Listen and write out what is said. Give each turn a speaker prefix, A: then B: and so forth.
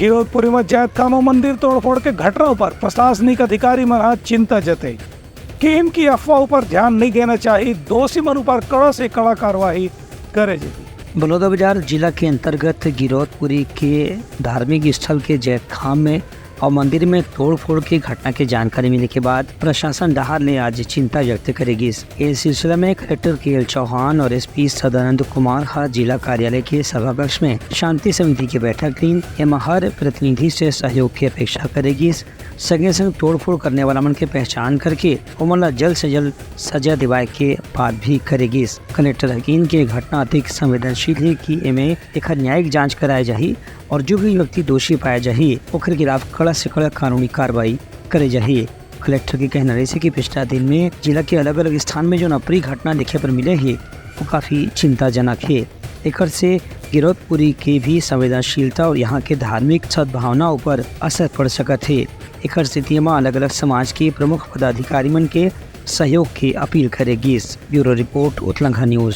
A: गिरोधपुरी में जैतखानो मंदिर तोड़फोड़ के घटनाओं पर प्रशासनिक अधिकारी मना चिंता जताई कि इनकी अफवाहों पर ध्यान नहीं देना चाहिए। दोषी मनु पर कड़ा से कड़ा कार्रवाई करे जाएगी।
B: बलौदाबाजार जिला के अंतर्गत गिरोधपुरी के धार्मिक स्थल के जैतखाम में और मंदिर में तोड़फोड़ की घटना की जानकारी मिलने के बाद प्रशासन डहार ने आज चिंता व्यक्त करेगी। इस सिलसिले में कलेक्टर के चौहान और एसपी सदानंद कुमार हा जिला कार्यालय के सभाकक्ष में शांति समिति की बैठक ली। एवं हर प्रतिनिधि से सहयोग की अपेक्षा करेगी। संगे संग तोड़फोड़ करने वाला मन की पहचान करके उमला जल्द से जल्द सजा दिवाए के बात भी करेगी। कलेक्टर हकीम की घटना अधिक संवेदनशील है कि इनमें एक न्यायिक जांच कराई जाही और जो भी व्यक्ति दोषी पाया जाही ओकर खिलाफ कड़ा से कड़ा कानूनी कार्रवाई करे जाही। कलेक्टर के कहना रही कि पिछला दिन में जिला के अलग अलग स्थान में जो अप्रिय घटना देखे पर मिले है वो काफी चिंताजनक है। एक से गिरोधपुरी के भी संवेदनशीलता और यहाँ के धार्मिक सद्भावनाओं पर असर पड़ सकत है। एक स्थिति में अलग अलग समाज के प्रमुख पदाधिकारी मन के सहयोग की अपील करेगी। ब्यूरो रिपोर्ट उत्तलंघा न्यूज।